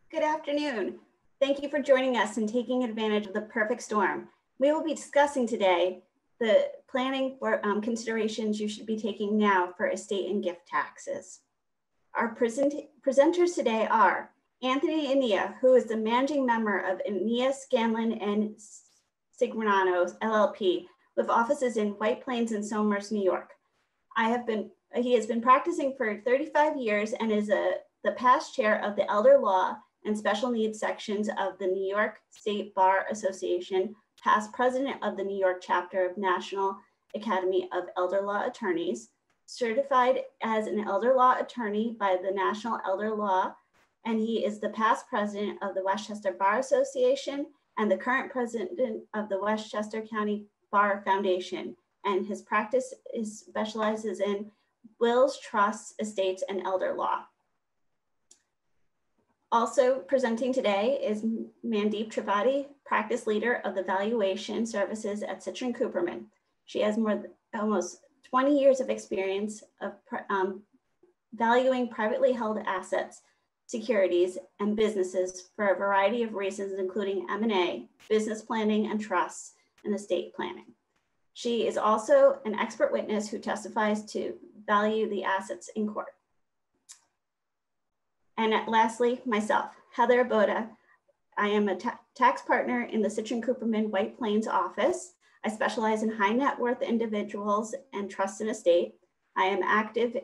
Good afternoon. Thank you for joining us and taking advantage of the perfect storm. We will be discussing today the planning for considerations you should be taking now for estate and gift taxes. Our presenters today are Anthony Enea, who is the managing member of Enea, Scanlan Sirignano LLP, with offices in White Plains and Somers, New York. He has been practicing for 35 years and is the past chair of the Elder Law and Special Needs sections of the New York State Bar Association, past president of the New York chapter of National Academy of Elder Law Attorneys, certified as an elder law attorney by the National Elder Law, and he is the past president of the Westchester Bar Association and the current president of the Westchester County Bar Foundation. And his practice specializes in wills, trusts, estates, and elder law. Also presenting today is Mandeep Tripathi, practice leader of the Valuation services at Citrin Cooperman. She has almost 20 years of experience of valuing privately held assets, securities, and businesses for a variety of reasons, including M&A, business planning, and trusts, and estate planning. She is also an expert witness who testifies to value the assets in court. And lastly, myself, Heather Boda. I am a tax partner in the Citrin Cooperman White Plains office. I specialize in high net worth individuals and trust and estate. I am active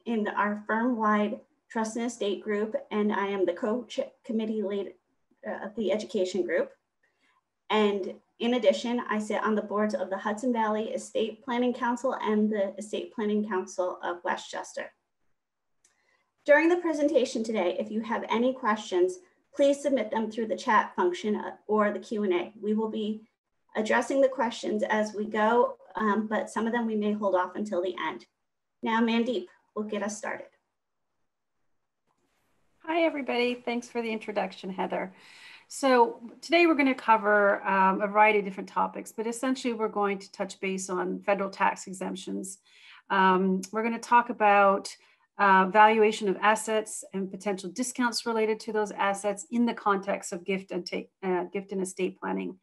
in our firm-wide trust and estate group, and I am the co-committee lead of the education group. And in addition, I sit on the boards of the Hudson Valley Estate Planning Council and the Estate Planning Council of Westchester. During the presentation today, if you have any questions, please submit them through the chat function or the Q&A. We will be addressing the questions as we go, but some of them we may hold off until the end. Now, Mandeep will get us started. Hi, everybody. Thanks for the introduction, Heather. So today we're going to cover a variety of different topics, but essentially we're going to touch base on federal tax exemptions. We're going to talk about valuation of assets and potential discounts related to those assets in the context of gift and estate planning.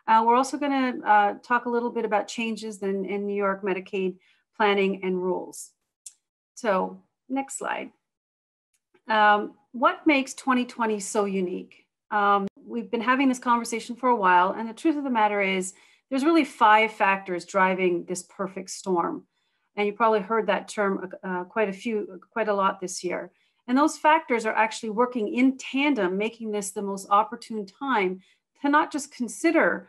We're also going to talk a little bit about changes in New York Medicaid planning and rules. So next slide. What makes 2020 so unique? We've been having this conversation for a while, and the truth of the matter is there's really 5 factors driving this perfect storm. And you probably heard that term quite a lot this year. And those factors are actually working in tandem, making this the most opportune time to not just consider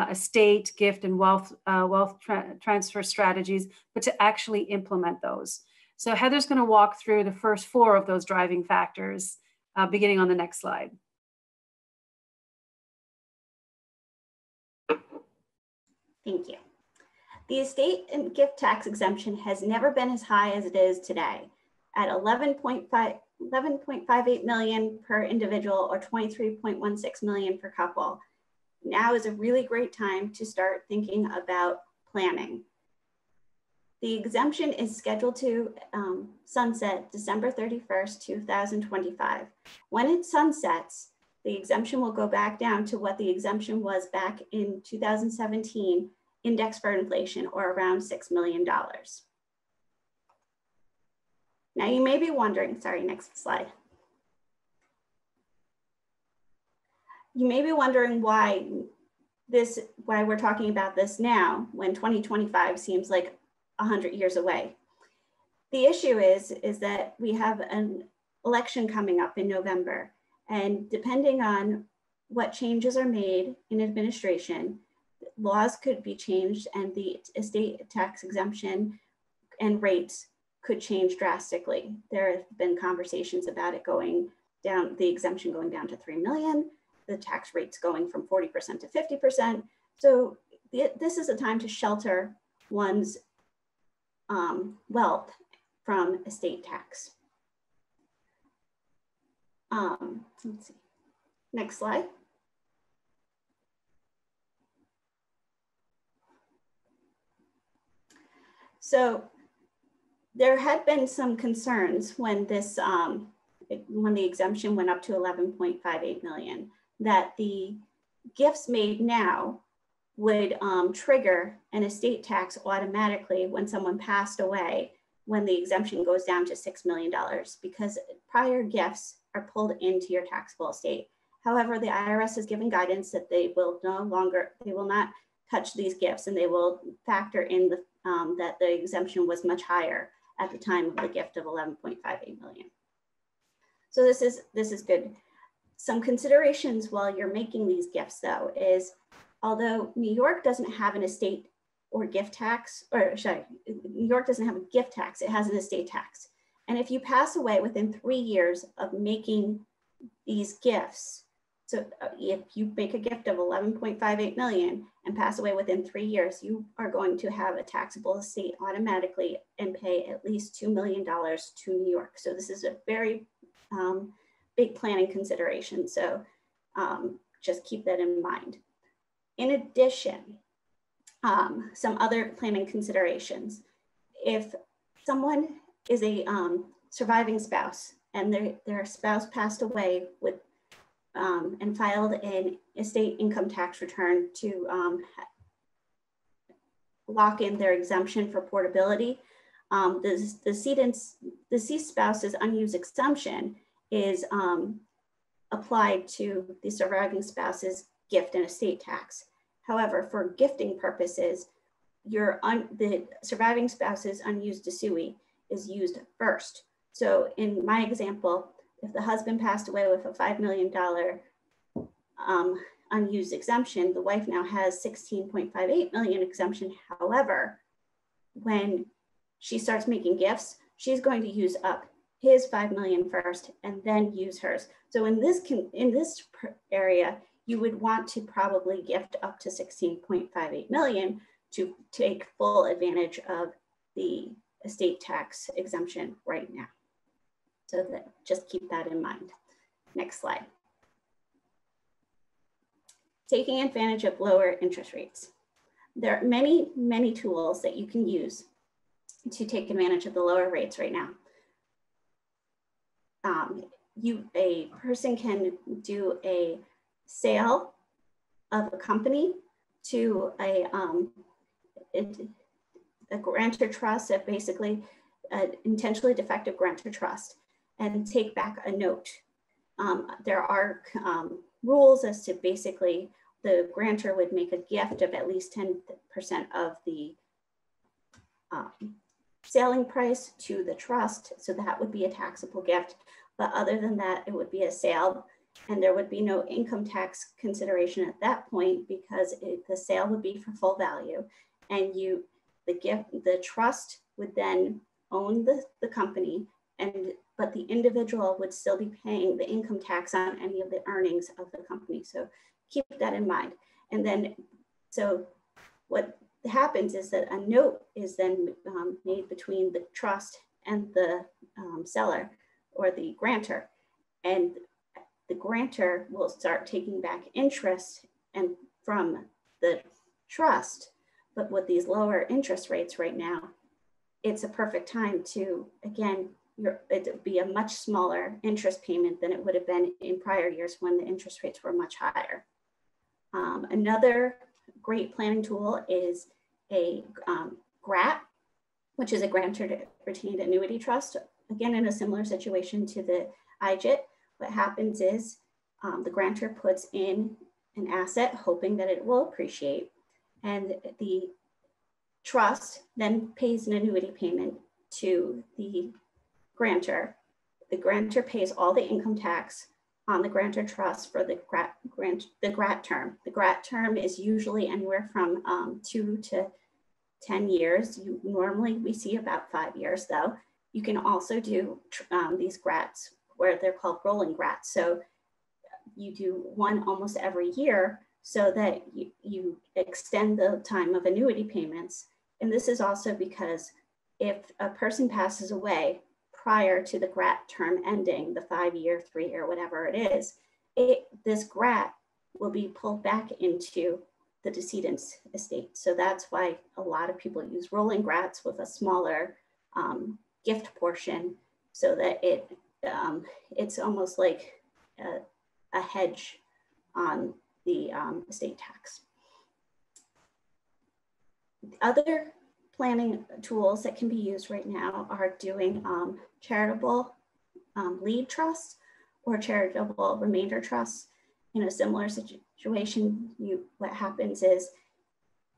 estate, gift, and wealth transfer strategies, but to actually implement those. So Heather's going to walk through the first 4 of those driving factors, beginning on the next slide. Thank you. The estate and gift tax exemption has never been as high as it is today, at 11.58 million per individual or 23.16 million per couple. Now is a really great time to start thinking about planning. The exemption is scheduled to sunset December 31st, 2025. When it sunsets, the exemption will go back down to what the exemption was back in 2017, index for inflation, or around $6 million. Now you may be wondering, sorry, next slide. You may be wondering why we're talking about this now when 2025 seems like 100 years away. The issue is that we have an election coming up in November, and depending on what changes are made in administration, laws could be changed and the estate tax exemption and rates could change drastically. There have been conversations about it going down, the exemption going down to 3 million, the tax rates going from 40% to 50%. So this is a time to shelter one's wealth from estate tax. Let's see, next slide. So there had been some concerns when this when the exemption went up to 11.58 million, that the gifts made now would trigger an estate tax automatically when someone passed away, when the exemption goes down to $6 million, because prior gifts are pulled into your taxable estate. However, the IRS has given guidance that they will not touch these gifts, and they will factor in the, that the exemption was much higher at the time of the gift of 11.58 million. So this is good. Some considerations while you're making these gifts though is, although New York doesn't have an estate or gift tax, or sorry, New York doesn't have a gift tax, it has an estate tax. And if you pass away within 3 years of making these gifts, so if you make a gift of 11.58 million and pass away within 3 years, you are going to have a taxable estate automatically and pay at least $2 million to New York. So this is a very big planning consideration. So just keep that in mind. In addition, some other planning considerations. If someone is a surviving spouse and their spouse passed away with and filed an estate income tax return to lock in their exemption for portability, the deceased spouse's unused exemption is applied to the surviving spouse's gift and estate tax. However, for gifting purposes, the surviving spouse's unused dissui is used first. So in my example, if the husband passed away with a $5 million unused exemption, the wife now has 16.58 million exemption. However, when she starts making gifts, she's going to use up his 5 million first and then use hers. So in this area, you would want to probably gift up to 16.58 million to take full advantage of the estate tax exemption right now. So that, just keep that in mind. Next slide. Taking advantage of lower interest rates. There are many, many tools that you can use to take advantage of the lower rates right now. A person can do a sale of a company to a grantor trust, basically an intentionally defective grantor trust, and take back a note. There are rules as to basically the grantor would make a gift of at least 10% of the selling price to the trust. So that would be a taxable gift. But other than that, it would be a sale, and there would be no income tax consideration at that point because the sale would be for full value. And the trust would then own the company, but the individual would still be paying the income tax on any of the earnings of the company. So keep that in mind. And then, so what happens is that a note is then made between the trust and the seller or the grantor. And the grantor will start taking back interest and from the trust. But with these lower interest rates right now, it's a perfect time to, again, it would be a much smaller interest payment than it would have been in prior years when the interest rates were much higher. Another great planning tool is a GRAT, which is a grantor retained annuity trust. Again, in a similar situation to the IJIT, what happens is the grantor puts in an asset hoping that it will appreciate, and the trust then pays an annuity payment to the grantor. The grantor pays all the income tax on the grantor trust for the GRAT term. The GRAT term is usually anywhere from 2 to 10 years. Normally we see about 5 years though. You can also do these GRATs where they're called rolling GRATs. So you do one almost every year so that you extend the time of annuity payments. And this is also because if a person passes away prior to the GRAT term ending, the 5-year, 3-year, whatever it is, this GRAT will be pulled back into the decedent's estate. So that's why a lot of people use rolling GRATs with a smaller gift portion so that it it's almost like a hedge on the estate tax. Other planning tools that can be used right now are doing charitable lead trusts or charitable remainder trusts. In a similar situation, what happens is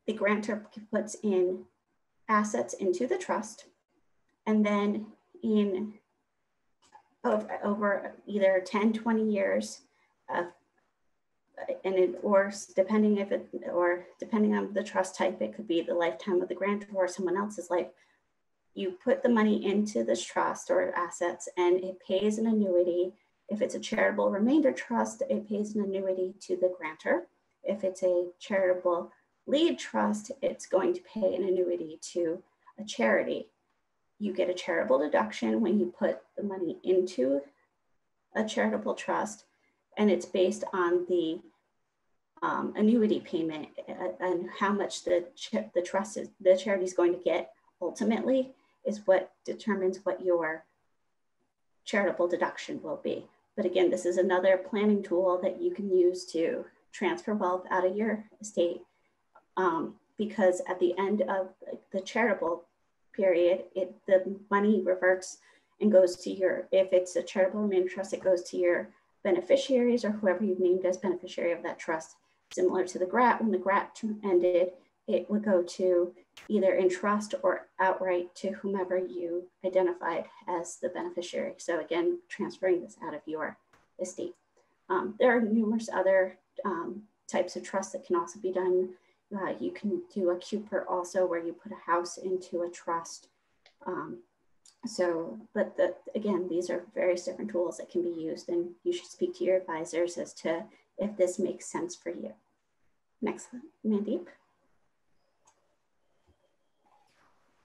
the grantor puts in assets into the trust, and then over either 10, 20 years, or depending on the trust type, it could be the lifetime of the grantor or someone else's life. You put the money into this trust or assets, and it pays an annuity. If it's a charitable remainder trust, it pays an annuity to the grantor. If it's a charitable lead trust, it's going to pay an annuity to a charity. You get a charitable deduction when you put the money into a charitable trust, and it's based on the annuity payment and how much the charity is going to get ultimately is what determines what your charitable deduction will be. But again, this is another planning tool that you can use to transfer wealth out of your estate, because at the end of the charitable period, the money reverts and goes to if it's a charitable remainder trust, it goes to your beneficiaries or whoever you've named as beneficiary of that trust. Similar to the GRAT, when the GRAT ended, it would go to either in trust or outright to whomever you identified as the beneficiary. So again, transferring this out of your estate. There are numerous other types of trusts that can also be done. You can do a Cooper also, where you put a house into a trust. Again, these are various different tools that can be used, and you should speak to your advisors as to if this makes sense for you. Next, Mandeep.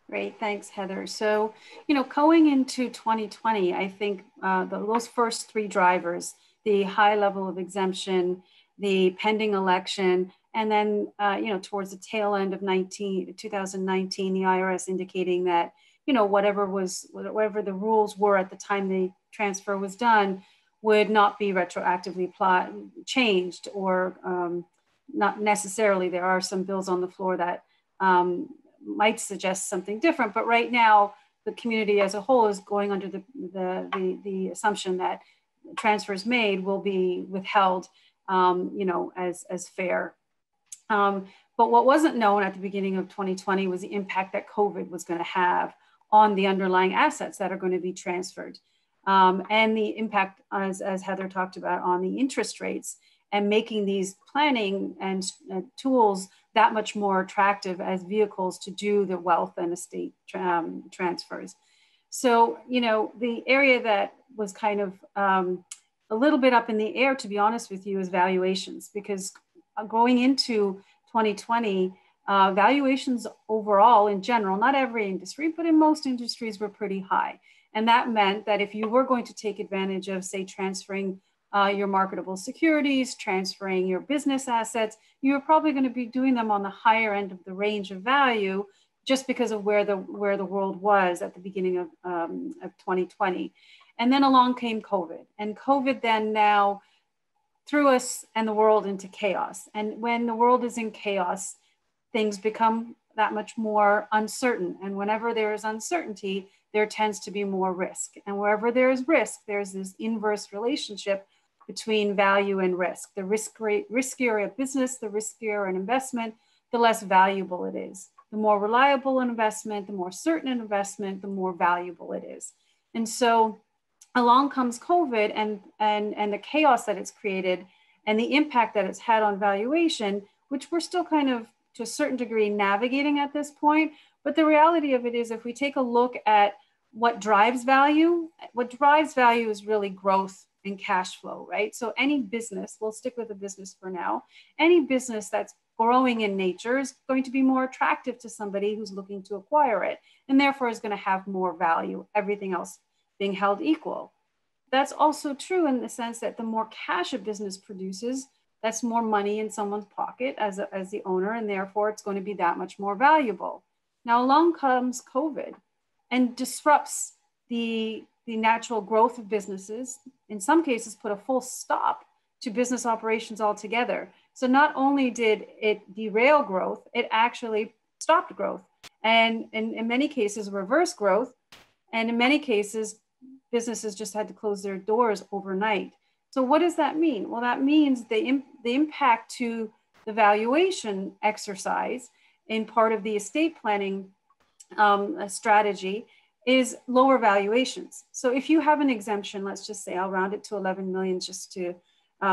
Great, thanks, Heather. So, going into 2020, I think those first three drivers, the high level of exemption, the pending election, and then, towards the tail end of 2019, the IRS indicating that, whatever the rules were at the time the transfer was done would not be retroactively changed, or not necessarily. There are some bills on the floor that might suggest something different, but right now the community as a whole is going under the assumption that transfers made will be withheld, as fair. But what wasn't known at the beginning of 2020 was the impact that COVID was going to have on the underlying assets that are going to be transferred, and the impact, as Heather talked about, on the interest rates, and making these planning and tools that much more attractive as vehicles to do the wealth and estate transfers. So, the area that was kind of a little bit up in the air, to be honest with you, is valuations, because going into 2020, valuations overall in general, not every industry, but in most industries, were pretty high. And that meant that if you were going to take advantage of, say, transferring your marketable securities, transferring your business assets, you're probably going to be doing them on the higher end of the range of value, just because of where the world was at the beginning of 2020. And then along came COVID, and COVID then now threw us and the world into chaos. And when the world is in chaos, things become that much more uncertain. And whenever there is uncertainty, there tends to be more risk. And wherever there is risk, there's this inverse relationship between value and risk. The riskier a business, the riskier an investment, the less valuable it is. The more reliable an investment, the more certain an investment, the more valuable it is. And so along comes COVID and the chaos that it's created and the impact that it's had on valuation, which we're still kind of, to a certain degree, navigating at this point. But the reality of it is, if we take a look at what drives value is really growth and cash flow, right? So any business, we'll stick with the business for now, any business that's growing in nature is going to be more attractive to somebody who's looking to acquire it, and therefore is going to have more value, everything else being held equal. That's also true in the sense that the more cash a business produces, that's more money in someone's pocket as the owner, and therefore it's going to be that much more valuable. Now along comes COVID and disrupts the the natural growth of businesses, in some cases, put a full stop to business operations altogether. So not only did it derail growth, it actually stopped growth. And in many cases, reverse growth. And in many cases, businesses just had to close their doors overnight. So what does that mean? Well, that means the impact to the valuation exercise in part of the estate planning strategy is lower valuations. So if you have an exemption, let's just say I'll round it to 11 million just to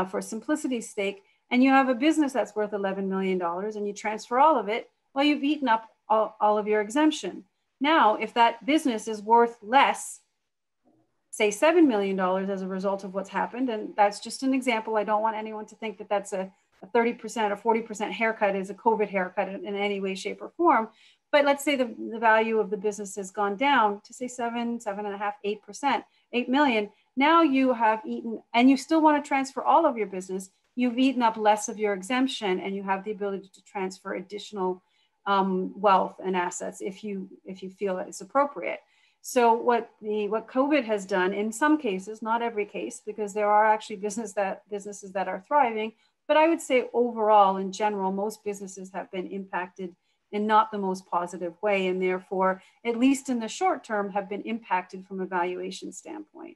for simplicity's sake, and you have a business that's worth $11 million and you transfer all of it, well, you've eaten up all of your exemption. Now, if that business is worth less, say $7 million as a result of what's happened, and that's just an example. I don't want anyone to think that that's a 30% or 40% haircut is a COVID haircut in any way, shape, or form. But let's say the value of the business has gone down to say 7.5%, 8%, 8 million. Now you have eaten, and you still want to transfer all of your business, you've eaten up less of your exemption, and you have the ability to transfer additional wealth and assets if you feel that it's appropriate. So what COVID has done in some cases, not every case, because there are actually businesses that are thriving, but I would say overall, in general, most businesses have been impacted in not the most positive way, and therefore, at least in the short term, have been impacted from a valuation standpoint.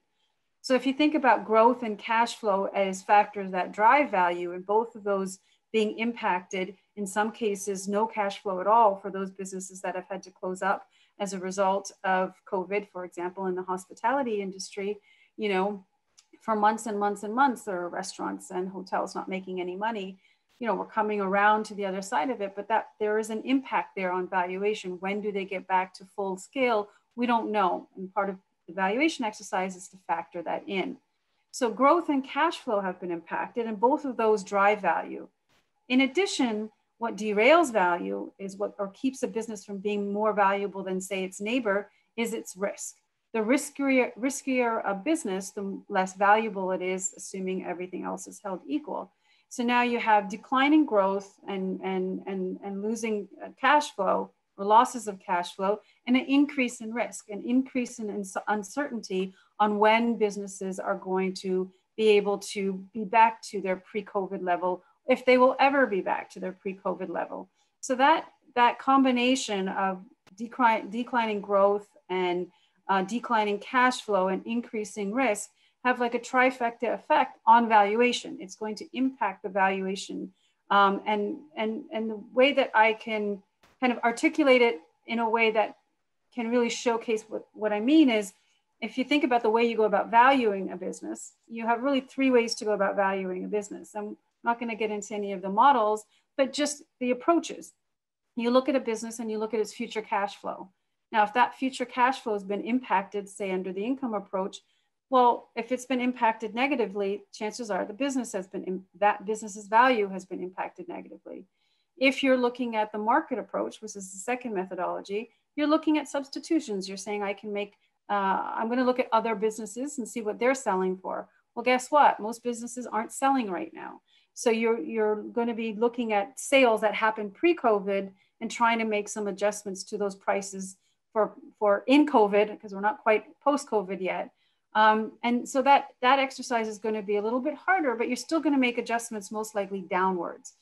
So if you think about growth and cash flow as factors that drive value, and both of those being impacted, in some cases, no cash flow at all for those businesses that have had to close up as a result of COVID, for example, in the hospitality industry, you know, for months and months and months, there are restaurants and hotels not making any money. You know, we're coming around to the other side of it, but that there is an impact there on valuation. When do they get back to full scale? We don't know. And part of the valuation exercise is to factor that in. So growth and cash flow have been impacted, and both of those drive value. In addition, what derails value is or keeps a business from being more valuable than, say, its neighbor, is its risk. The riskier a business, the less valuable it is, assuming everything else is held equal. So now you have declining growth and losing cash flow or losses of cash flow, and an increase in risk, an increase in uncertainty on when businesses are going to be able to be back to their pre-COVID level, if they will ever be back to their pre-COVID level. So that combination of declining growth and declining cash flow and increasing risk have like a trifecta effect on valuation. It's going to impact the valuation. And the way that I can kind of articulate it in a way that can really showcase what I mean is, if you think about the way you go about valuing a business, you have really three ways to go about valuing a business. I'm not going to get into any of the models, but just the approaches. You look at a business and you look at its future cash flow. Now, if that future cash flow has been impacted, say under the income approach, well, if it's been impacted negatively, chances are that business's value has been impacted negatively. If you're looking at the market approach, which is the second methodology, you're looking at substitutions. You're saying, I'm going to look at other businesses and see what they're selling for. Well, guess what? Most businesses aren't selling right now. So you're going to be looking at sales that happened pre-COVID and trying to make some adjustments to those prices for in COVID, because we're not quite post-COVID yet. And so that exercise is going to be a little bit harder, but you're still going to make adjustments most likely downwards.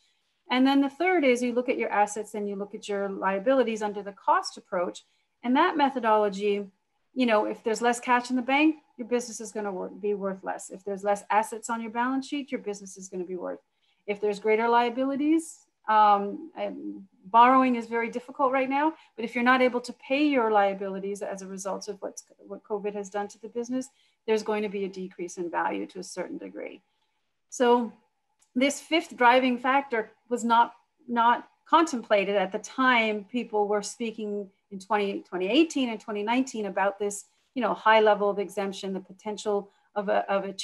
And then the third is you look at your assets and you look at your liabilities under the cost approach. And that methodology, you know, if there's less cash in the bank, your business is going to be worth less. If there's less assets on your balance sheet, your business is going to be worth. If there's greater liabilities, borrowing is very difficult right now, but if you're not able to pay your liabilities as a result of what COVID has done to the business, there's going to be a decrease in value to a certain degree. So this fifth driving factor was not contemplated at the time people were speaking in 2018 and 2019 about this, you know, high level of exemption, the potential of a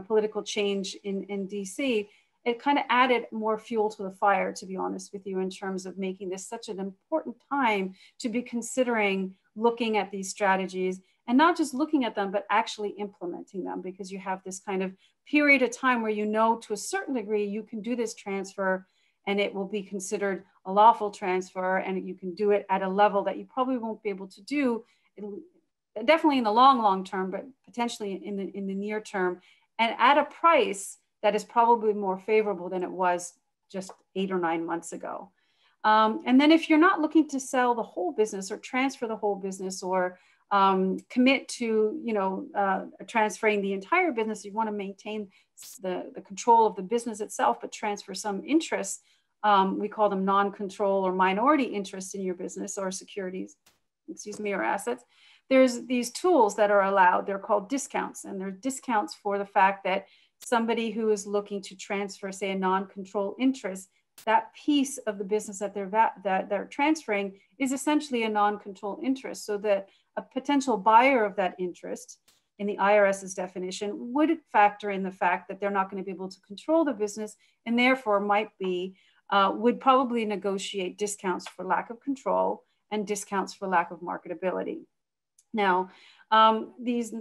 political change in DC. It kind of added more fuel to the fire, to be honest with you, in terms of making this such an important time to be considering looking at these strategies, and not just looking at them, but actually implementing them, because you have this kind of period of time where, you know, to a certain degree, you can do this transfer and it will be considered a lawful transfer, and you can do it at a level that you probably won't be able to do definitely in the long term, but potentially in the near term, and at a price that is probably more favorable than it was just 8 or 9 months ago. And then if you're not looking to sell the whole business or transfer the whole business or commit to, transferring the entire business, you want to maintain the control of the business itself, but transfer some interests. We call them non-control or minority interests in your business or securities, or assets. There's these tools that are allowed. They're called discounts, and they're discounts for the fact that somebody who is looking to transfer, say, a non-control interest, that piece of the business that they're transferring is essentially a non-control interest, so that a potential buyer of that interest, in the IRS's definition, would factor in the fact that they're not going to be able to control the business, and therefore would probably negotiate discounts for lack of control and discounts for lack of marketability. Now, these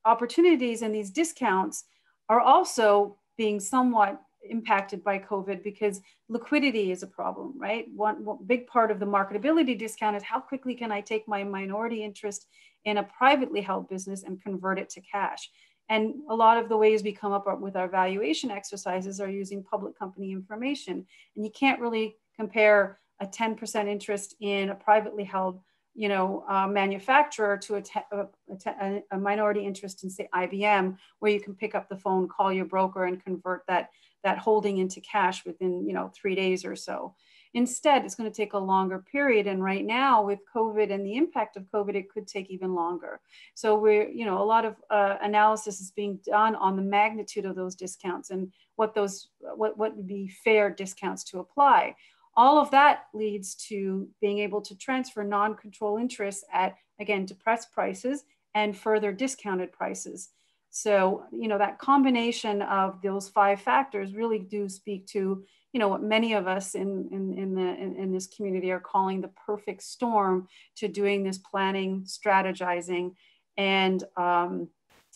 opportunities and these discounts are also being somewhat impacted by COVID because liquidity is a problem, right? One big part of the marketability discount is how quickly can I take my minority interest in a privately held business and convert it to cash. And a lot of the ways we come up with our valuation exercises are using public company information. And you can't really compare a 10% interest in a privately held manufacturer to a minority interest in, say, IBM, where you can pick up the phone, call your broker, and convert that holding into cash within 3 days or so. Instead, it's going to take a longer period. And right now, with COVID and the impact of COVID, it could take even longer. So a lot of analysis is being done on the magnitude of those discounts and what would be fair discounts to apply. All of that leads to being able to transfer non-control interests at, again, depressed prices and further discounted prices. So, that combination of those 5 factors really do speak to, what many of us in this community are calling the perfect storm to doing this planning, strategizing, and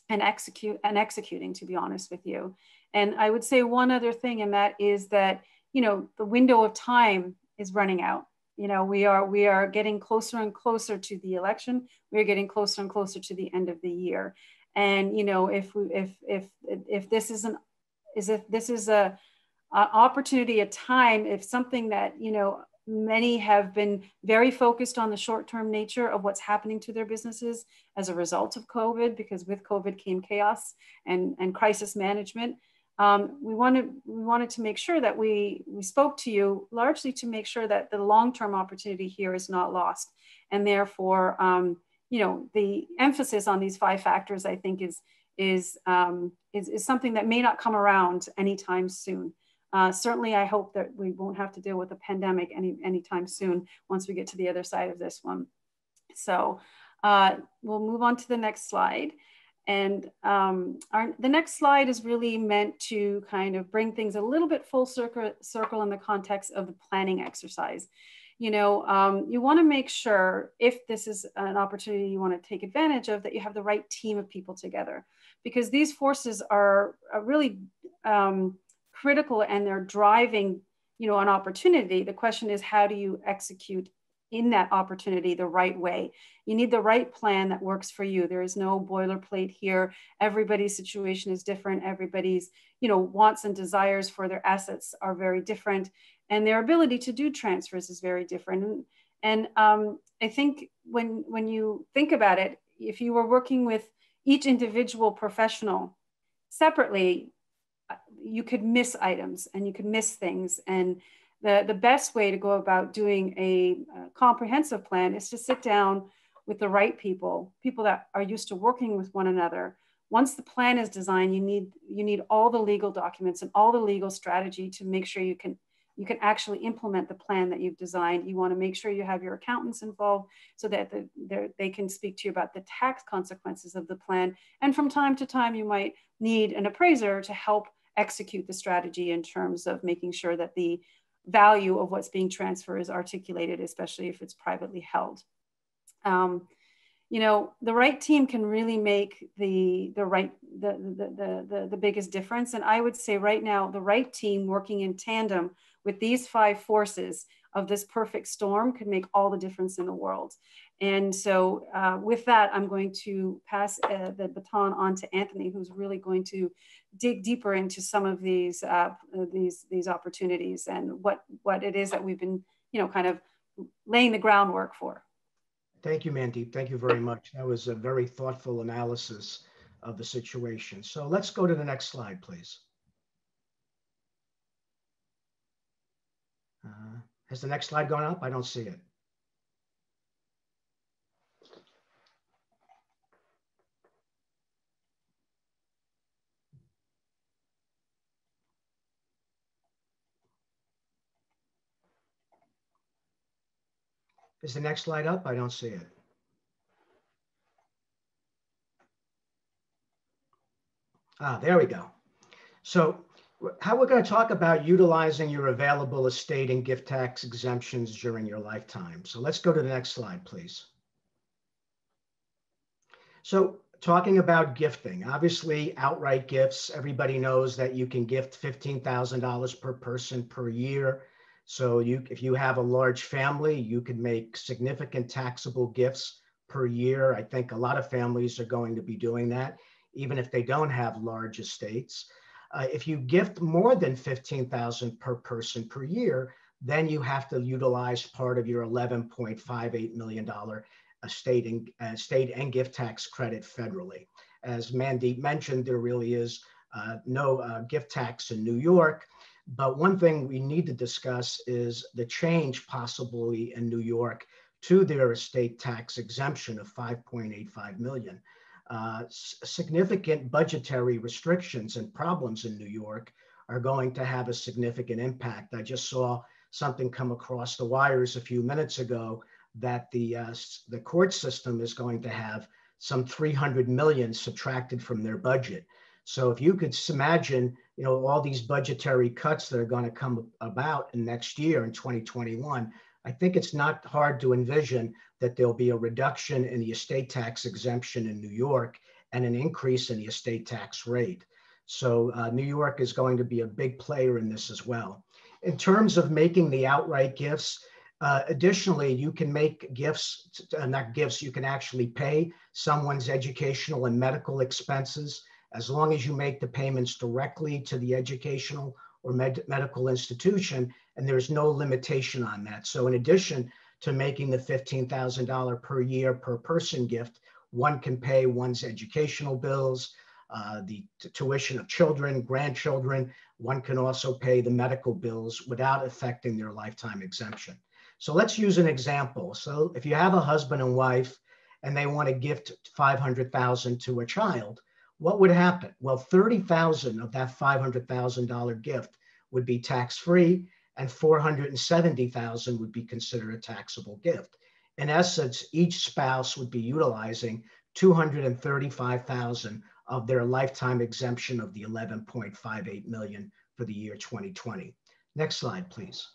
executing, to be honest with you. And I would say one other thing, and that is that, the window of time is running out. We are getting closer and closer to the election. We're getting closer and closer to the end of the year. And if this is an opportunity, a time, if something that many have been very focused on the short-term nature of what's happening to their businesses as a result of COVID, because with COVID came chaos and crisis management. We wanted to make sure that we spoke to you largely to make sure that the long-term opportunity here is not lost, and therefore, the emphasis on these 5 factors, I think, is something that may not come around anytime soon. Certainly, I hope that we won't have to deal with a pandemic anytime soon once we get to the other side of this one. So we'll move on to the next slide. And the next slide is really meant to kind of bring things a little bit full circle in the context of the planning exercise. You want to make sure, if this is an opportunity you want to take advantage of, that you have the right team of people together, because these forces are really critical, and they're driving, an opportunity. The question is, how do you execute in that opportunity the right way? You need the right plan that works for you. There is no boilerplate here. Everybody's situation is different. Everybody's, wants and desires for their assets are very different, and their ability to do transfers is very different. And I think when you think about it, if you were working with each individual professional separately, you could miss items and you could miss things. And the best way to go about doing a comprehensive plan is to sit down with the right people that are used to working with one another. Once the plan is designed, you need all the legal documents and all the legal strategy to make sure you can actually implement the plan that you've designed. You want to make sure you have your accountants involved so that they can speak to you about the tax consequences of the plan. And from time to time, you might need an appraiser to help execute the strategy in terms of making sure that the value of what's being transferred is articulated, especially if it's privately held. The right team can really make the biggest difference. And I would say right now, the right team working in tandem with these 5 forces of this perfect storm could make all the difference in the world. And so with that, I'm going to pass the baton on to Anthony, who's really going to dig deeper into some of these opportunities and what it is that we've been, kind of laying the groundwork for. Thank you, Mandeep. Thank you very much. That was a very thoughtful analysis of the situation. So let's go to the next slide, please. Has the next slide gone up? I don't see it. Is the next slide up? I don't see it. There we go. So how we're going to talk about utilizing your available estate and gift tax exemptions during your lifetime. So let's go to the next slide, please. So talking about gifting, obviously outright gifts, everybody knows that you can gift $15,000 per person per year. So if you have a large family, you can make significant taxable gifts per year. I think a lot of families are going to be doing that, even if they don't have large estates. If you gift more than $15,000 per person per year, then you have to utilize part of your $11.58 million estate and gift tax credit federally. As Mandeep mentioned, there really is no gift tax in New York. But one thing we need to discuss is the change possibly in New York to their estate tax exemption of $5.85 million. Significant budgetary restrictions and problems in New York are going to have a significant impact. I just saw something come across the wires a few minutes ago that the court system is going to have some $300 million subtracted from their budget. So if you could imagine, all these budgetary cuts that are going to come about in next year in 2021, I think it's not hard to envision that there'll be a reduction in the estate tax exemption in New York and an increase in the estate tax rate. So New York is going to be a big player in this as well. In terms of making the outright gifts, additionally, you can make gifts, not gifts, you can actually pay someone's educational and medical expenses as long as you make the payments directly to the educational or medical institution, and there's no limitation on that. So in addition to making the $15,000 per year per person gift, one can pay one's educational bills, the tuition of children, grandchildren. One can also pay the medical bills without affecting their lifetime exemption. So let's use an example. So if you have a husband and wife and they want to gift $500,000 to a child, what would happen? Well, $30,000 of that $500,000 gift would be tax-free, and $470,000 would be considered a taxable gift. In essence, each spouse would be utilizing $235,000 of their lifetime exemption of the $11.58 million for the year 2020. Next slide, please.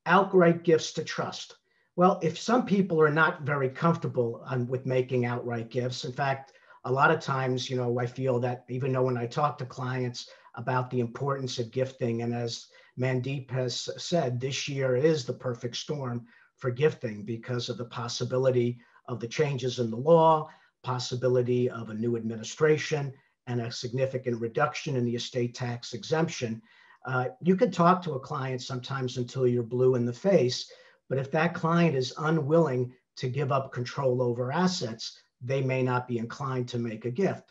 Outright gifts to trust. Well, if some people are not very comfortable with making outright gifts, in fact, a lot of times, I feel that even though when I talk to clients about the importance of gifting, and as Mandeep has said, this year is the perfect storm for gifting because of the possibility of the changes in the law, possibility of a new administration, and a significant reduction in the estate tax exemption. You can talk to a client sometimes until you're blue in the face, but if that client is unwilling to give up control over assets, they may not be inclined to make a gift,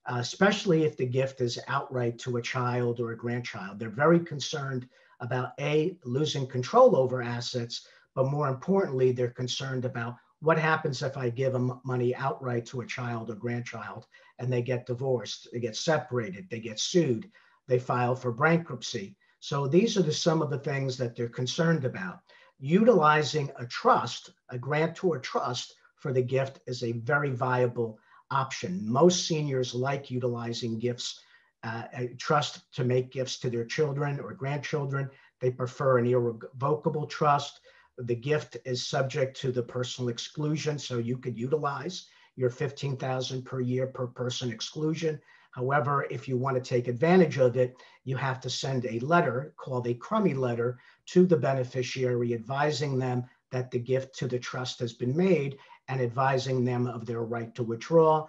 especially if the gift is outright to a child or a grandchild. They're very concerned about losing control over assets, but more importantly, they're concerned about what happens if I give them money outright to a child or grandchild and they get divorced, they get separated, they get sued, they file for bankruptcy. So these are some of the things that they're concerned about. Utilizing a trust, a grantor trust for the gift is a very viable option. Most seniors like utilizing gifts, a trust to make gifts to their children or grandchildren. They prefer an irrevocable trust. The gift is subject to the personal exclusion, so you could utilize your $15,000 per year per person exclusion. However, if you want to take advantage of it, you have to send a letter called a crummy letter to the beneficiary advising them that the gift to the trust has been made and advising them of their right to withdraw.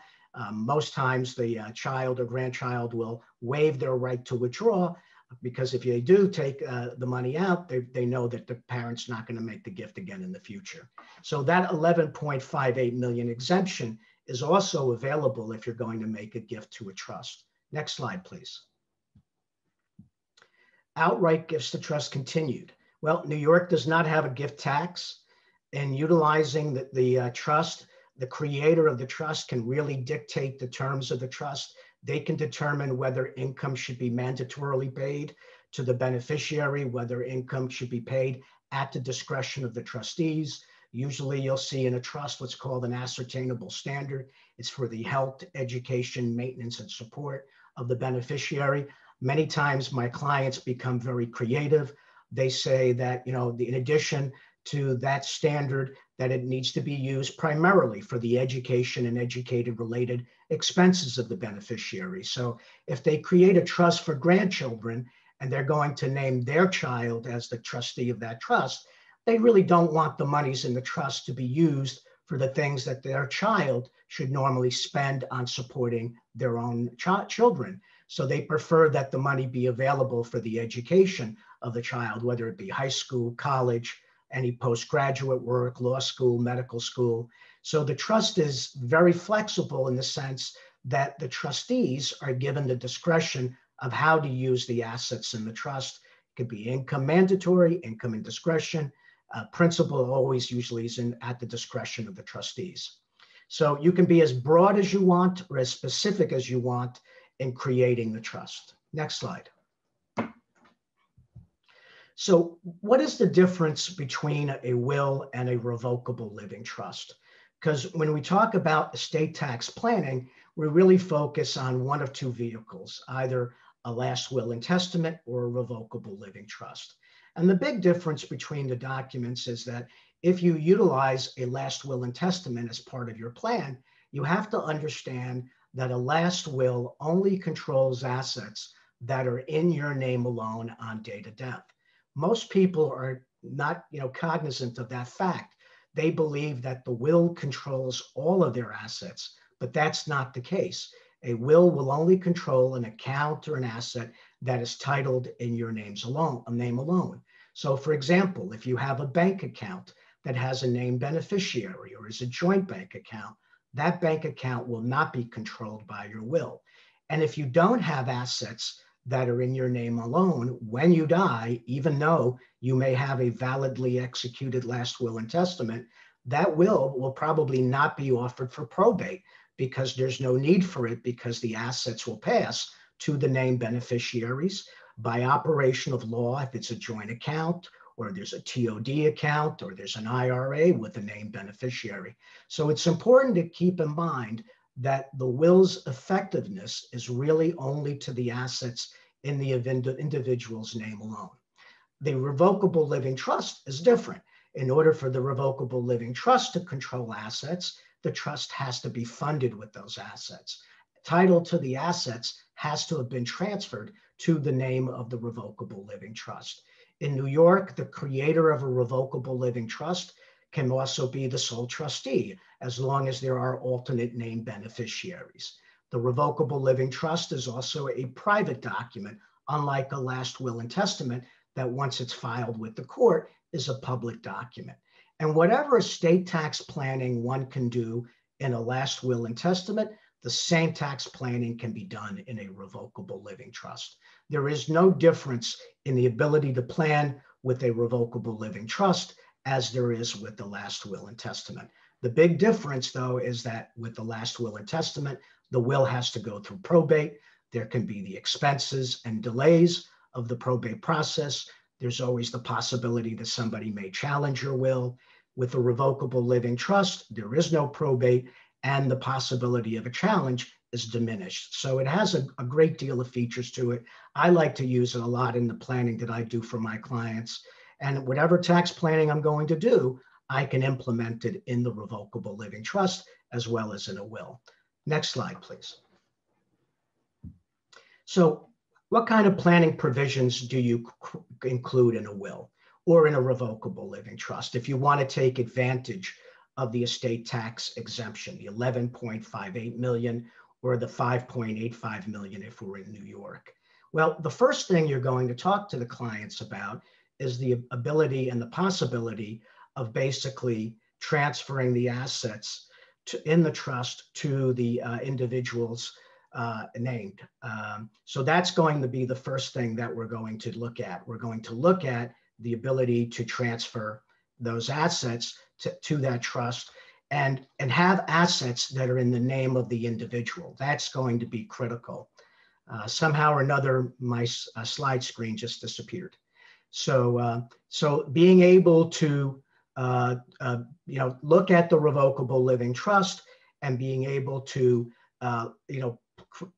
Most times the child or grandchild will waive their right to withdraw, because if they do take the money out, they know that the parent's not going to make the gift again in the future. So that 11.58 million exemption is also available if you're going to make a gift to a trust. Next slide, please. Outright gifts to trust continued. Well, New York does not have a gift tax, and utilizing the trust, the creator of the trust can really dictate the terms of the trust. They can determine whether income should be mandatorily paid to the beneficiary, whether income should be paid at the discretion of the trustees. Usually you'll see in a trust what's called an ascertainable standard. It's for the health, education, maintenance, and support of the beneficiary. Many times my clients become very creative. They say that, in addition to that standard, that it needs to be used primarily for the education and educated related expenses of the beneficiary. So if they create a trust for grandchildren and they're going to name their child as the trustee of that trust, they really don't want the monies in the trust to be used for the things that their child should normally spend on supporting their own children. So they prefer that the money be available for the education of the child, whether it be high school, college, any postgraduate work, law school, medical school. So the trust is very flexible in the sense that the trustees are given the discretion of how to use the assets in the trust. It could be income mandatory, income and discretion. Principal always usually is at the discretion of the trustees. So you can be as broad as you want or as specific as you want in creating the trust. Next slide. So what is the difference between a will and a revocable living trust? Because when we talk about estate tax planning, we really focus on one of two vehicles, either a last will and testament or a revocable living trust. And the big difference between the documents is that if you utilize a last will and testament as part of your plan, you have to understand that a last will only controls assets that are in your name alone on date of death. Most people are not, cognizant of that fact. They believe that the will controls all of their assets, but that's not the case. A will only control an account or an asset that is titled in your name alone. So for example, if you have a bank account that has a named beneficiary or is a joint bank account, that bank account will not be controlled by your will. And if you don't have assets that are in your name alone, when you die, even though you may have a validly executed last will and testament, that will probably not be offered for probate because there's no need for it, because the assets will pass to the named beneficiaries by operation of law. If it's a joint account, or there's a TOD account, or there's an IRA with a named beneficiary. So it's important to keep in mind that the will's effectiveness is really only to the assets in the individual's name alone. The revocable living trust is different. In order for the revocable living trust to control assets, the trust has to be funded with those assets. Title to the assets has to have been transferred to the name of the revocable living trust. In New York, the creator of a revocable living trust can also be the sole trustee, as long as there are alternate named beneficiaries. The revocable living trust is also a private document, unlike a last will and testament that once it's filed with the court is a public document. And whatever estate tax planning one can do in a last will and testament, the same tax planning can be done in a revocable living trust. There is no difference in the ability to plan with a revocable living trust as there is with the last will and testament. The big difference, though, is that with the last will and testament, the will has to go through probate. There can be the expenses and delays of the probate process. There's always the possibility that somebody may challenge your will. With a revocable living trust, there is no probate, and the possibility of a challenge is diminished. So it has a great deal of features to it. I like to use it a lot in the planning that I do for my clients. And whatever tax planning I'm going to do, I can implement it in the revocable living trust as well as in a will. Next slide, please. So what kind of planning provisions do you include in a will? or in a revocable living trust if you want to take advantage of the estate tax exemption, the 11.58 million or the 5.85 million if we're in New York. Well, the first thing you're going to talk to the clients about is the ability and the possibility of basically transferring the assets in the trust to the individuals named. So that's going to be the first thing that we're going to look at. We're going to look at the ability to transfer those assets to that trust and have assets that are in the name of the individual. That's going to be critical. Somehow or another, my slide screen just disappeared. So being able to look at the revocable living trust and being able to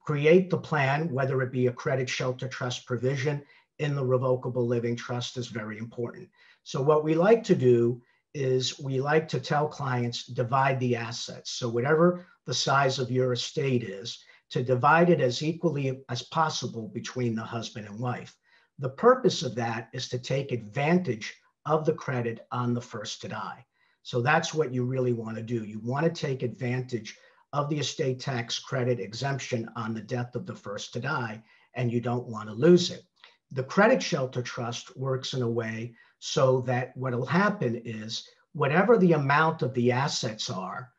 create the plan, whether it be a credit shelter trust provision in the revocable living trust, is very important. So what we like to do is we like to tell clients, divide the assets. So whatever the size of your estate is, to divide it as equally as possible between the husband and wife. The purpose of that is to take advantage of the credit on the first to die. So that's what you really want to do. You want to take advantage of the estate tax credit exemption on the death of the first to die, and you don't want to lose it. The credit shelter trust works in a way so that what will happen is whatever the amount of the assets are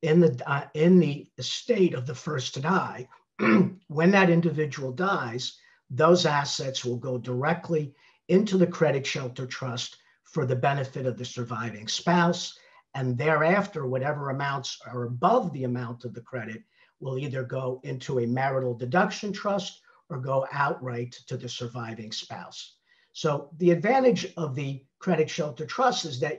in the estate of the first to die, when that individual dies, those assets will go directly into the credit shelter trust for the benefit of the surviving spouse. And thereafter, whatever amounts are above the amount of the credit will either go into a marital deduction trust or go outright to the surviving spouse. So the advantage of the credit shelter trust is that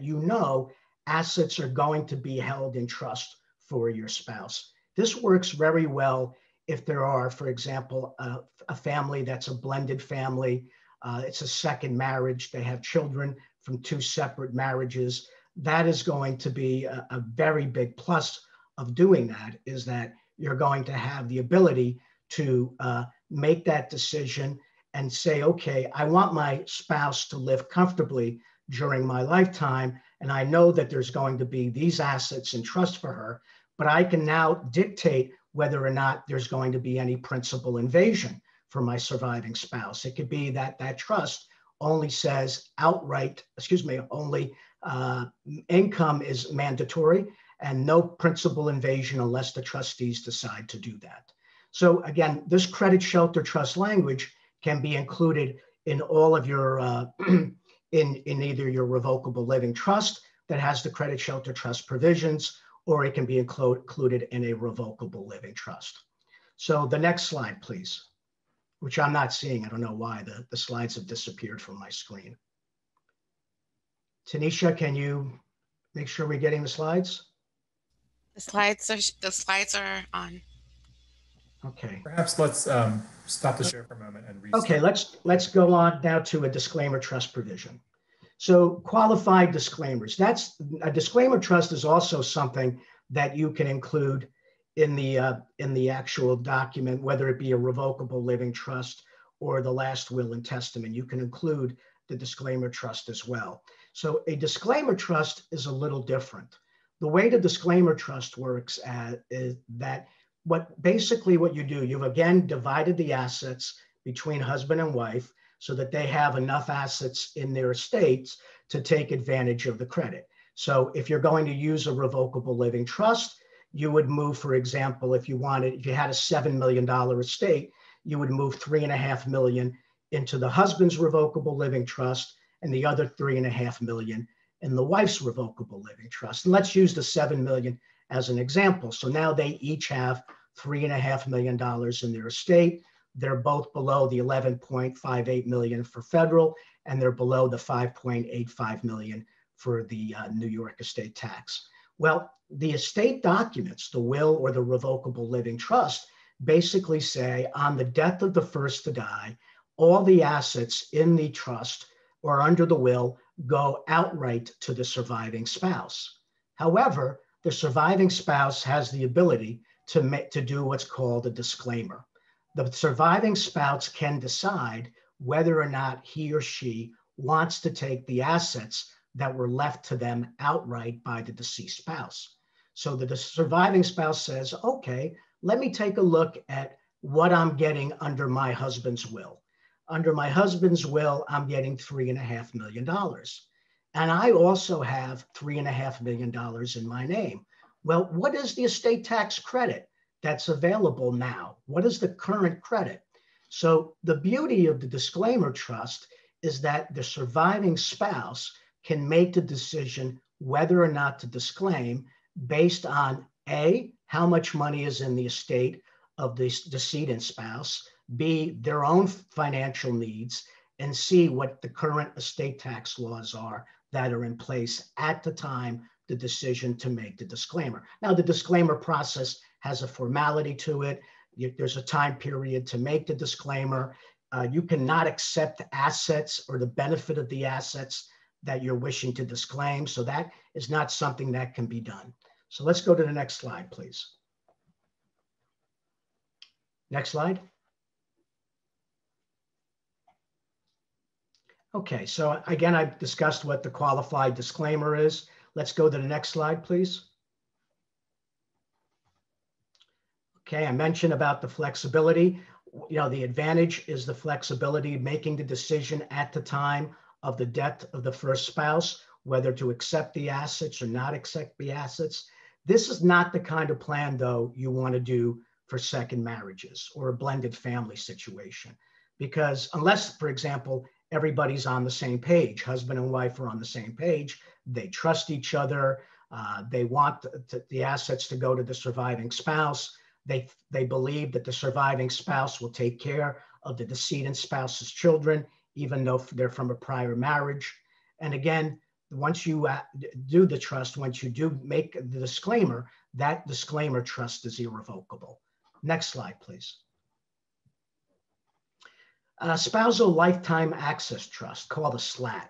assets are going to be held in trust for your spouse. This works very well if there are, for example, a family that's a blended family. It's a second marriage. They have children from two separate marriages. That is going to be a very big plus of doing that, is that you're going to have the ability to make that decision and say, okay, I want my spouse to live comfortably during my lifetime, and I know that there's going to be these assets in trust for her, but I can now dictate whether or not there's going to be any principal invasion for my surviving spouse. It could be that that trust only says only income is mandatory and no principal invasion unless the trustees decide to do that. So again, this credit shelter trust language can be included in all of your, in either your revocable living trust that has the credit shelter trust provisions, or it can be included in a revocable living trust. So the next slide, please, which I'm not seeing. I don't know why the slides have disappeared from my screen. Tanisha, can you make sure we're getting the slides? The slides are on. Okay. Perhaps let's stop the share for a moment and restart. Okay, let's go on now to a disclaimer trust provision. So qualified disclaimers. That's a disclaimer trust is also something that you can include in the actual document, whether it be a revocable living trust or the last will and testament. You can include the disclaimer trust as well. So a disclaimer trust is a little different. The way the disclaimer trust works is that what you do, you've again divided the assets between husband and wife so that they have enough assets in their estates to take advantage of the credit. So if you're going to use a revocable living trust, you would move, for example, if you had a $7 million estate, you would move $3.5 million into the husband's revocable living trust and the other $3.5 million in the wife's revocable living trust. And let's use the $7 million as an example. So now they each have $3.5 million in their estate. They're both below the 11.58 million for federal, and they're below the 5.85 million for the New York estate tax. Well, the estate documents, the will or the revocable living trust, basically say on the death of the first to die, all the assets in the trust or under the will go outright to the surviving spouse. However, the surviving spouse has the ability to do what's called a disclaimer. The surviving spouse can decide whether or not he or she wants to take the assets that were left to them outright by the deceased spouse. So the surviving spouse says, okay, let me take a look at what I'm getting under my husband's will. Under my husband's will, I'm getting $3.5 million. And I also have $3.5 million in my name. Well, what is the estate tax credit that's available now? What is the current credit? So the beauty of the disclaimer trust is that the surviving spouse can make the decision whether or not to disclaim based on A, how much money is in the estate of the decedent spouse, B, their own financial needs, and C, what the current estate tax laws are that are in place at the time the decision to make the disclaimer. Now, the disclaimer process has a formality to it. There's a time period to make the disclaimer. You cannot accept assets or the benefit of the assets that you're wishing to disclaim. So that is not something that can be done. So let's go to the next slide, please. Next slide. Okay, so again, I've discussed what the qualified disclaimer is. Let's go to the next slide, please. Okay, I mentioned about the flexibility. You know, the advantage is the flexibility of making the decision at the time of the death of the first spouse, whether to accept the assets or not accept the assets. This is not the kind of plan, though, you want to do for second marriages or a blended family situation. Because unless, for example, everybody's on the same page, husband and wife are on the same page, they trust each other, they want the assets to go to the surviving spouse, they believe that the surviving spouse will take care of the decedent spouse's children, even though they're from a prior marriage. And again, once you do the trust, once you do make the disclaimer, that disclaimer trust is irrevocable. Next slide, please. Spousal Lifetime Access Trust, called a SLAT.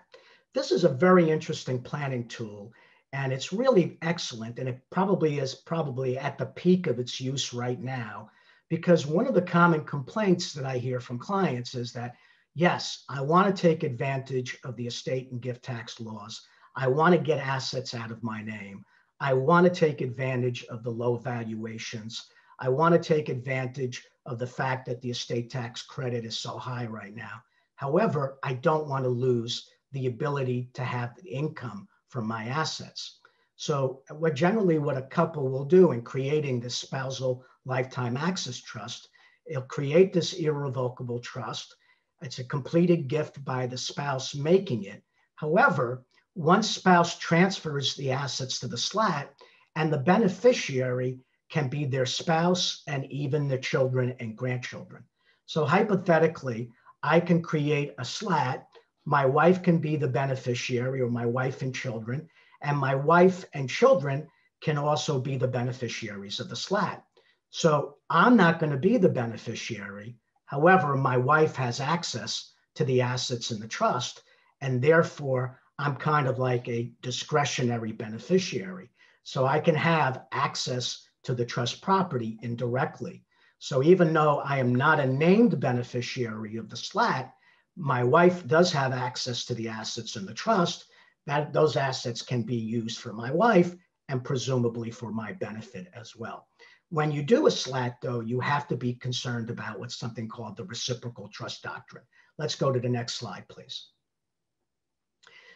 This is a very interesting planning tool, and it's really excellent, and it probably is at the peak of its use right now, because one of the common complaints that I hear from clients is that, yes, I want to take advantage of the estate and gift tax laws. I want to get assets out of my name. I want to take advantage of the low valuations. I want to take advantage of the fact that the estate tax credit is so high right now. However, I don't want to lose the ability to have the income from my assets. So what a couple will do in creating this spousal lifetime access trust, it'll create this irrevocable trust. It's a completed gift by the spouse making it. However, one spouse transfers the assets to the SLAT, and the beneficiary can be their spouse and even their children and grandchildren. So hypothetically, I can create a SLAT. My wife can be the beneficiary, or my wife and children, and my wife and children can also be the beneficiaries of the SLAT. So I'm not going to be the beneficiary. However, my wife has access to the assets in the trust, and therefore I'm kind of like a discretionary beneficiary. So I can have access to the trust property indirectly. So even though I am not a named beneficiary of the SLAT, my wife does have access to the assets in the trust. That those assets can be used for my wife and presumably for my benefit as well. When you do a SLAT, though, you have to be concerned about what's something called the reciprocal trust doctrine. Let's go to the next slide, please.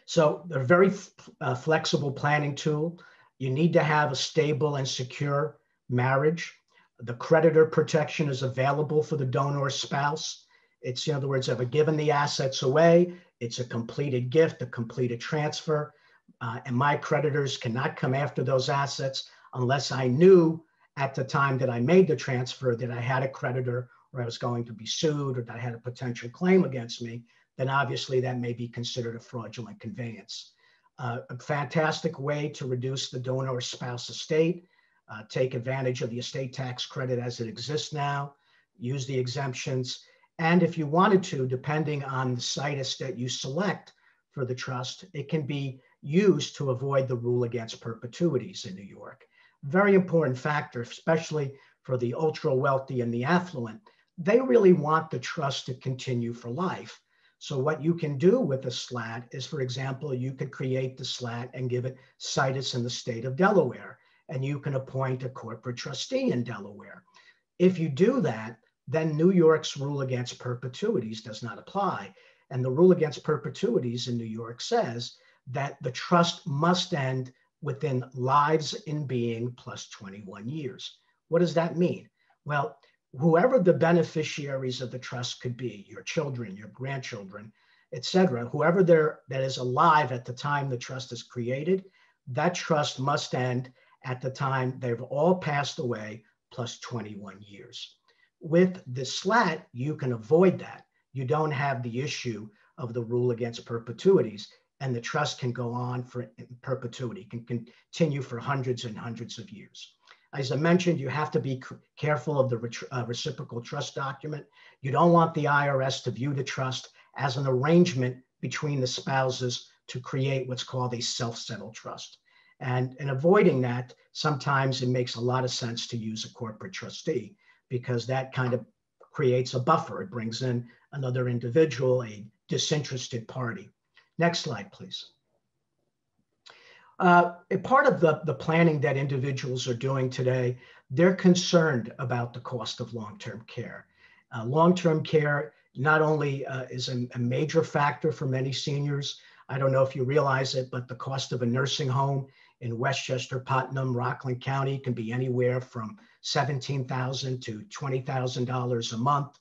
So a very flexible planning tool. You need to have a stable and secure marriage. The creditor protection is available for the donor spouse. It's, in other words, I've given the assets away. It's a completed gift, a completed transfer, and my creditors cannot come after those assets unless I knew at the time that I made the transfer that I had a creditor or I was going to be sued or that I had a potential claim against me. Then obviously that may be considered a fraudulent conveyance. A fantastic way to reduce the donor spouse estate, take advantage of the estate tax credit as it exists now, use the exemptions. And if you wanted to, depending on the situs that you select for the trust, it can be used to avoid the rule against perpetuities in New York. Very important factor, especially for the ultra wealthy and the affluent. They really want the trust to continue for life. So what you can do with a SLAT is, for example, you could create the SLAT and give it situs in the state of Delaware, and you can appoint a corporate trustee in Delaware. If you do that, then New York's rule against perpetuities does not apply. And the rule against perpetuities in New York says that the trust must end within lives in being plus 21 years. What does that mean? Well, whoever the beneficiaries of the trust could be, your children, your grandchildren, etc., whoever that is alive at the time the trust is created, that trust must end at the time they've all passed away plus 21 years. With the SLAT, you can avoid that. You don't have the issue of the rule against perpetuities, and the trust can go on for perpetuity, can continue for hundreds and hundreds of years. As I mentioned, you have to be careful of the reciprocal trust document. You don't want the IRS to view the trust as an arrangement between the spouses to create what's called a self-settled trust. And in avoiding that, sometimes it makes a lot of sense to use a corporate trustee, because that kind of creates a buffer. It brings in another individual, a disinterested party. Next slide, please. A part of the planning that individuals are doing today, they're concerned about the cost of long-term care. Long-term care not only is a major factor for many seniors. I don't know if you realize it, but the cost of a nursing home in Westchester, Putnam, Rockland County can be anywhere from $17,000 to $20,000 a month.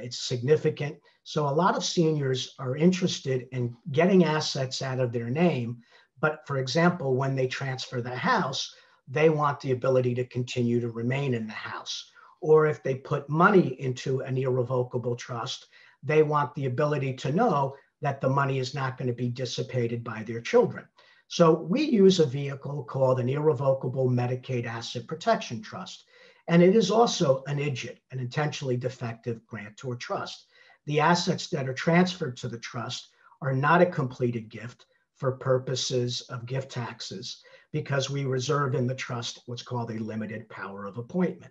It's significant. So a lot of seniors are interested in getting assets out of their name. But for example, when they transfer the house, they want the ability to continue to remain in the house. Or if they put money into an irrevocable trust, they want the ability to know that the money is not going to be dissipated by their children. So we use a vehicle called an irrevocable Medicaid Asset Protection Trust. And it is also an IDGIT, an intentionally defective grantor trust. The assets that are transferred to the trust are not a completed gift for purposes of gift taxes, because we reserve in the trust what's called a limited power of appointment.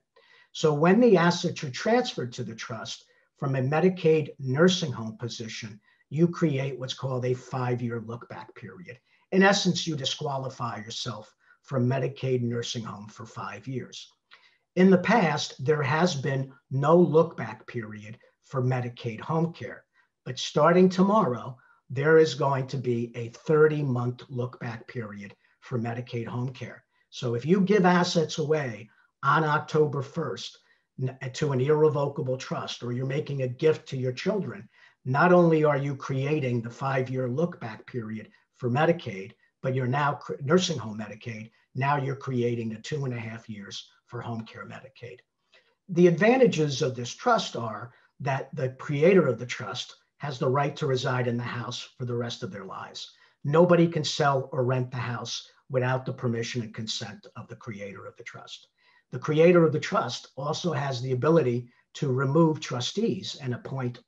So when the assets are transferred to the trust from a Medicaid nursing home position, you create what's called a 5-year look-back period. In essence, you disqualify yourself from Medicaid nursing home for 5 years. In the past, there has been no look-back period for Medicaid home care, but starting tomorrow, there is going to be a 30-month look-back period for Medicaid home care. So if you give assets away on October 1st to an irrevocable trust, or you're making a gift to your children, not only are you creating the 5-year look-back period for Medicaid, but you're now nursing home Medicaid. Now you're creating the 2.5 years for home care Medicaid. The advantages of this trust are that the creator of the trust has the right to reside in the house for the rest of their lives. Nobody can sell or rent the house without the permission and consent of the creator of the trust. The creator of the trust also has the ability to remove trustees and appoint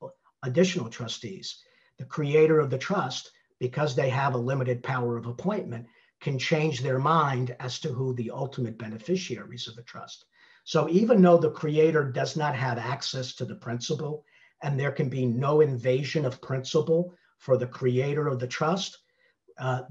additional trustees. The creator of the trust, because they have a limited power of appointment, can change their mind as to who the ultimate beneficiaries of the trust. So even though the creator does not have access to the principal, and there can be no invasion of principal for the creator of the trust,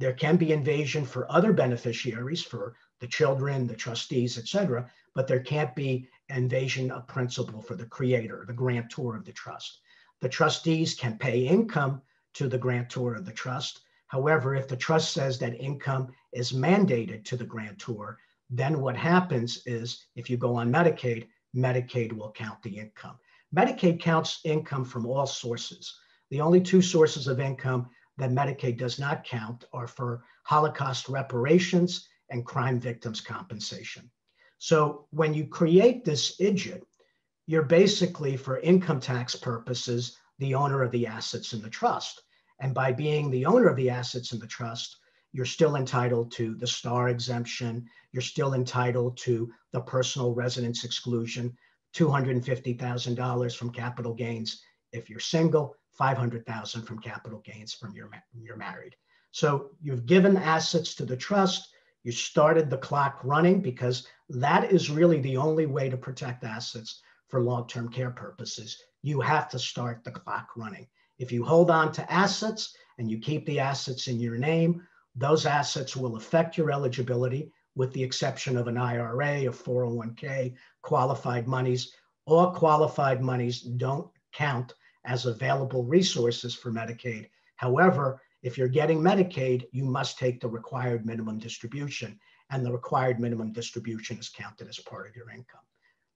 there can be invasion for other beneficiaries, for the children, the trustees, etc., but there can't be invasion of principal for the creator, the grantor of the trust. The trustees can pay income to the grantor of the trust. However, if the trust says that income is mandated to the grantor, then what happens is, if you go on Medicaid, Medicaid will count the income. Medicaid counts income from all sources. The only two sources of income that Medicaid does not count are for Holocaust reparations and crime victims compensation. So when you create this IDGIT, you're basically, for income tax purposes, the owner of the assets in the trust. And by being the owner of the assets in the trust, you're still entitled to the STAR exemption. You're still entitled to the personal residence exclusion, $250,000 from capital gains if you're single, $500,000 from capital gains from you're married. So you've given assets to the trust. You started the clock running, because that is really the only way to protect assets for long-term care purposes. You have to start the clock running. If you hold on to assets and you keep the assets in your name, those assets will affect your eligibility, with the exception of an IRA, a 401k, qualified monies. All qualified monies don't count as available resources for Medicaid. However, if you're getting Medicaid, you must take the required minimum distribution, and the required minimum distribution is counted as part of your income.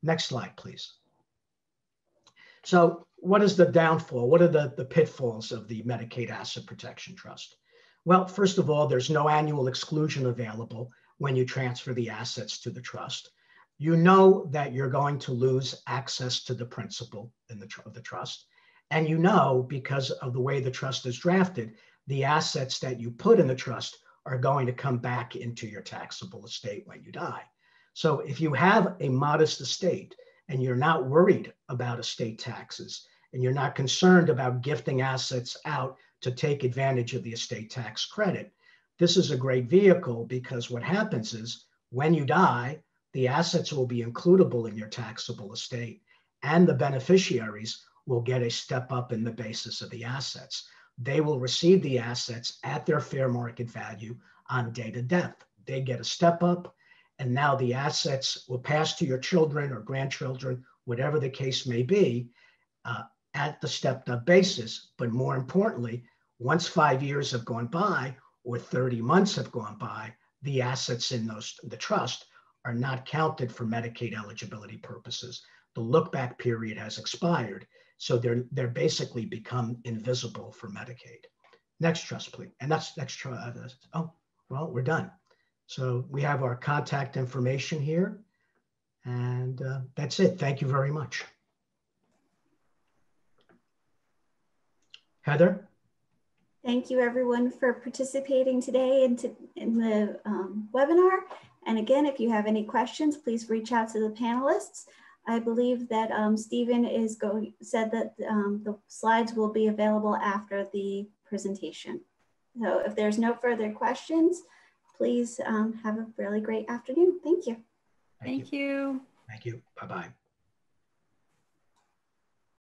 Next slide, please. So what is the downfall? What are the pitfalls of the Medicaid Asset Protection Trust? Well, first of all, there's no annual exclusion available when you transfer the assets to the trust. You know that you're going to lose access to the principal of the trust. And you know, because of the way the trust is drafted, the assets that you put in the trust are going to come back into your taxable estate when you die. So if you have a modest estate and you're not worried about estate taxes, and you're not concerned about gifting assets out to take advantage of the estate tax credit, this is a great vehicle, because what happens is when you die, the assets will be includable in your taxable estate, and the beneficiaries will get a step up in the basis of the assets. They will receive the assets at their fair market value on date of death. They get a step up, and now the assets will pass to your children or grandchildren, whatever the case may be, at the stepped up basis. But more importantly, once 5 years have gone by or 30 months have gone by, the assets in the trust are not counted for Medicaid eligibility purposes. The look back period has expired. So they're basically become invisible for Medicaid. Next trust, please. And that's next trust. Oh, well, we're done. So we have our contact information here, and that's it. Thank you very much. Heather? Thank you, everyone, for participating today in the webinar. And again, if you have any questions, please reach out to the panelists. I believe that Stephen said that the slides will be available after the presentation. So if there's no further questions, please have a really great afternoon. Thank you. Thank you. Thank you. Bye-bye.